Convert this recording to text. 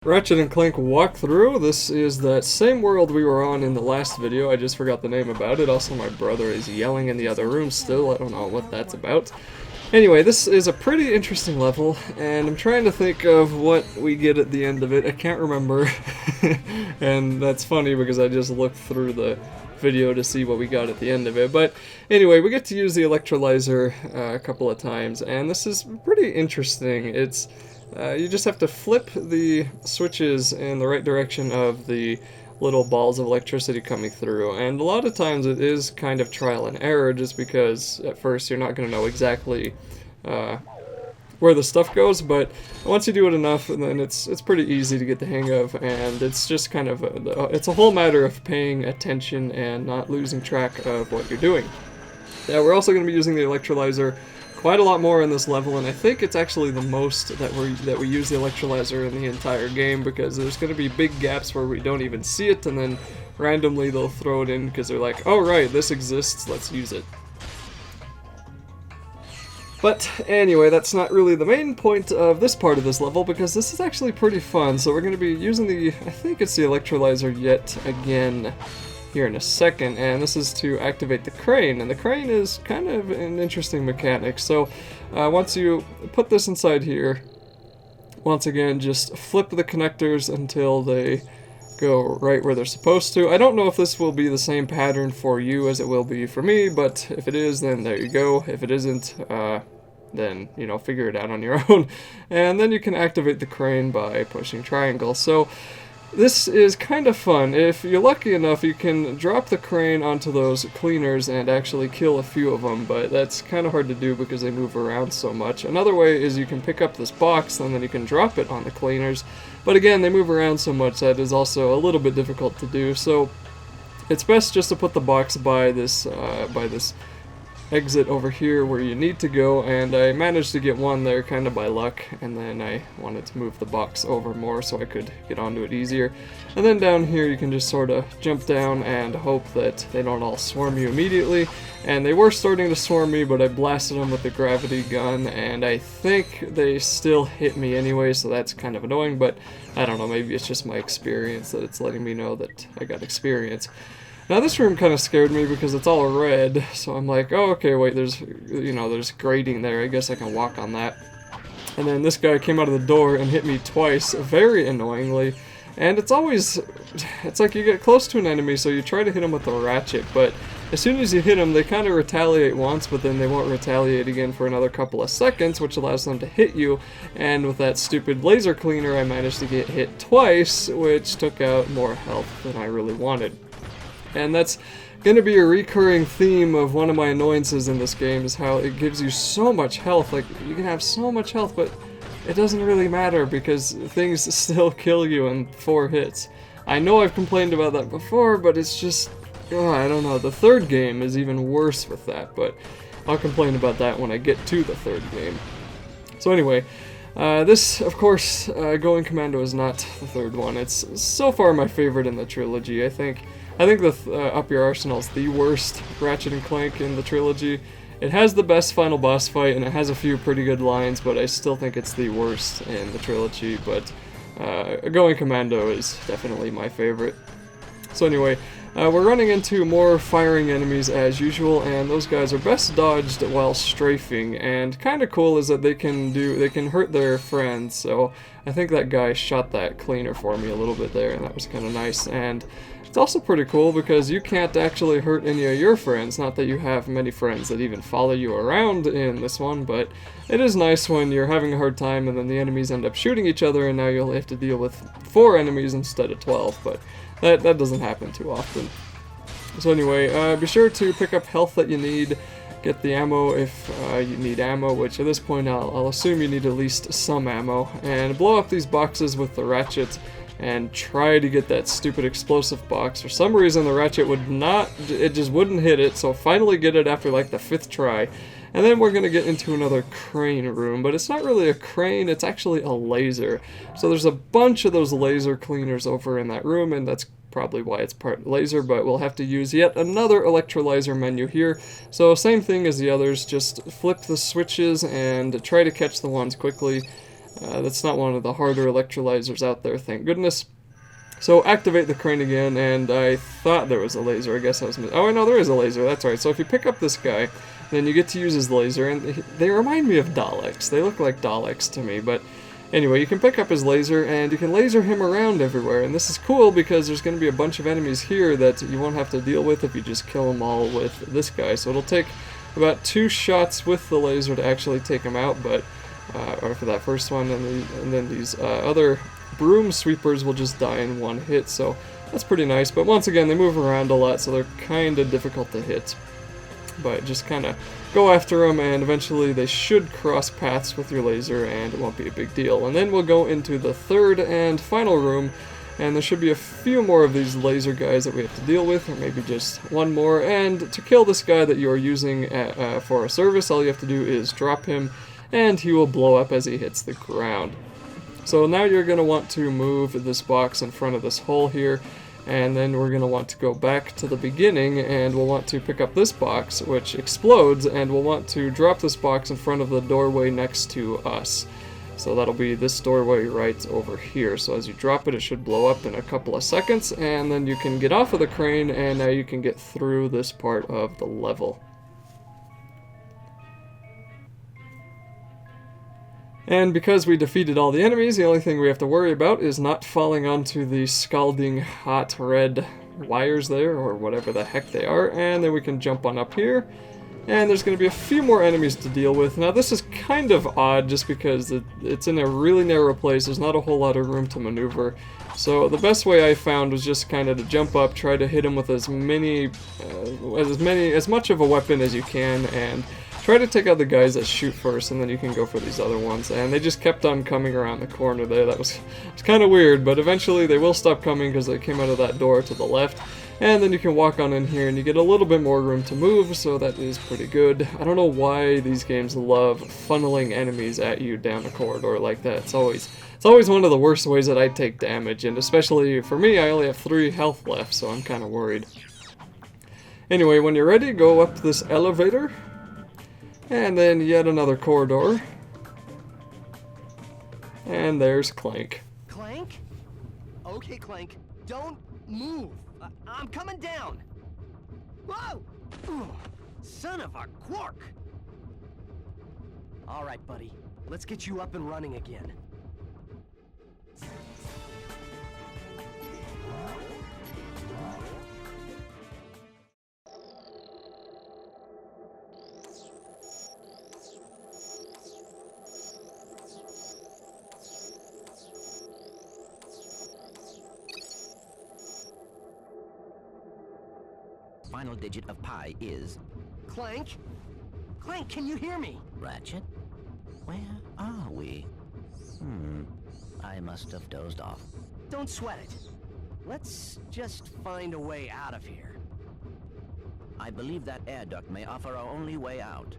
Ratchet and Clank walkthrough. This is that same world we were on in the last video. I just forgot the name about it. Also, my brother is yelling in the other room still. I don't know what that's about. Anyway, this is a pretty interesting level, and I'm trying to think of what we get at the end of it. I can't remember. And that's funny because I just looked through the video to see what we got at the end of it. But anyway, we get to use the electrolyzer a couple of times, and this is pretty interesting. It's you just have to flip the switches in the right direction of the little balls of electricity coming through, and a lot of times it is kind of trial and error, just because at first you're not going to know exactly where the stuff goes, but once you do it enough, then it's pretty easy to get the hang of, and it's just kind of it's a whole matter of paying attention and not losing track of what you're doing. Yeah, we're also going to be using the electrolyzer quite a lot more in this level, and I think it's actually the most that we use the electrolyzer in the entire game, because there's going to be big gaps where we don't even see it, and then randomly they'll throw it in because they're like, oh right, this exists, let's use it. But anyway, that's not really the main point of this part of this level, because this is actually pretty fun. So we're going to be using I think it's the electrolyzer yet again here in a second, and this is to activate the crane, and the crane is kind of an interesting mechanic. So once you put this inside here, once again just flip the connectors until they go right where they're supposed to. I don't know if this will be the same pattern for you as it will be for me, but if it is, then there you go. If it isn't, then, you know, figure it out on your own. And then you can activate the crane by pushing triangle. So this is kind of fun. If you're lucky enough, you can drop the crane onto those cleaners and actually kill a few of them, but that's kind of hard to do because they move around so much. Another way is you can pick up this box and then you can drop it on the cleaners, but again, they move around so much that is also a little bit difficult to do, so it's best just to put the box by this exit over here where you need to go, and I managed to get one there kind of by luck, and then I wanted to move the box over more so I could get onto it easier. And then down here you can just sort of jump down and hope that they don't all swarm you immediately, and they were starting to swarm me, but I blasted them with the gravity gun, and I think they still hit me anyway, so that's kind of annoying, but I don't know, maybe it's just my experience that it's letting me know that I got experience. Now this room kind of scared me because it's all red, so I'm like, oh okay, wait, there's grating there, I guess I can walk on that. And then this guy came out of the door and hit me twice, very annoyingly, and it's like you get close to an enemy, so you try to hit him with a ratchet, but as soon as you hit them, they kind of retaliate once, but then they won't retaliate again for another couple of seconds, which allows them to hit you, and with that stupid laser cleaner I managed to get hit twice, which took out more health than I really wanted. And that's going to be a recurring theme of one of my annoyances in this game, is how it gives you so much health. Like, you can have so much health, but it doesn't really matter because things still kill you in 4 hits. I know I've complained about that before, but it's just, I don't know. The third game is even worse with that, but I'll complain about that when I get to the third game. So anyway, this, of course, Going Commando is not the third one. It's so far my favorite in the trilogy. I think the Up Your Arsenal is the worst Ratchet and Clank in the trilogy. It has the best final boss fight, and it has a few pretty good lines, but I still think it's the worst in the trilogy, but Going Commando is definitely my favorite. So anyway, we're running into more firing enemies as usual, and those guys are best dodged while strafing, and kind of cool is that they can hurt their friends, so I think that guy shot that cleaner for me a little bit there, and that was kind of nice. And it's also pretty cool because you can't actually hurt any of your friends. Not that you have many friends that even follow you around in this one, but it is nice when you're having a hard time and then the enemies end up shooting each other, and now you'll have to deal with 4 enemies instead of 12, but that doesn't happen too often. So anyway, be sure to pick up health that you need, get the ammo if you need ammo, which at this point I'll assume you need at least some ammo, and blow up these boxes with the ratchet and try to get that stupid explosive box. For some reason the ratchet it just wouldn't hit it, so finally get it after like the 5th try. And then we're going to get into another crane room, but it's not really a crane, it's actually a laser. So there's a bunch of those laser cleaners over in that room, and that's probably why it's part laser, but we'll have to use yet another electrolyzer menu here. So same thing as the others, just flip the switches and try to catch the ones quickly. That's not one of the harder electrolyzers out there, thank goodness. So activate the crane again, and I thought there was a laser. I guess I was oh, no, there is a laser. That's right. So if you pick up this guy, then you get to use his laser, and they remind me of Daleks. They look like Daleks to me, but anyway, you can pick up his laser, and you can laser him around everywhere. And this is cool because there's going to be a bunch of enemies here that you won't have to deal with if you just kill them all with this guy. So it'll take about 2 shots with the laser to actually take him out, but or for that first one, and then these other broom sweepers will just die in 1 hit, so that's pretty nice. But once again, they move around a lot, so they're kind of difficult to hit. But just kind of go after them, and eventually they should cross paths with your laser, and it won't be a big deal. And then we'll go into the third and final room, and there should be a few more of these laser guys that we have to deal with, or maybe just one more. And to kill this guy that you are using for a service, all you have to do is drop him, and he will blow up as he hits the ground. So now you're going to want to move this box in front of this hole here, and then we're going to want to go back to the beginning, and we'll want to pick up this box, which explodes, and we'll want to drop this box in front of the doorway next to us. So that'll be this doorway right over here. So as you drop it, it should blow up in a couple of seconds, and then you can get off of the crane, and now you can get through this part of the level. And because we defeated all the enemies, the only thing we have to worry about is not falling onto the scalding hot red wires there, or whatever the heck they are, and then we can jump on up here, and there's going to be a few more enemies to deal with. Now this is kind of odd just because it's in a really narrow place, there's not a whole lot of room to maneuver, so the best way I found was just kind of to jump up, try to hit him with as much of a weapon as you can, and try to take out the guys that shoot first, and then you can go for these other ones. And they just kept on coming around the corner there. That was kind of weird, but eventually they will stop coming because they came out of that door to the left. And then you can walk on in here, and you get a little bit more room to move, so that is pretty good. I don't know why these games love funneling enemies at you down a corridor like that. It's always one of the worst ways that I take damage, and especially for me, I only have 3 health left, so I'm kind of worried. Anyway, when you're ready, go up this elevator. And then yet another corridor. And there's Clank. Clank? Okay, Clank, don't move. I'm coming down. Whoa! Ooh, son of a quark! All right, buddy. Let's get you up and running again. Final digit of pi is... Clank? Clank, can you hear me? Ratchet? Where are we? I must have dozed off. Don't sweat it. Let's just find a way out of here. I believe that air duct may offer our only way out.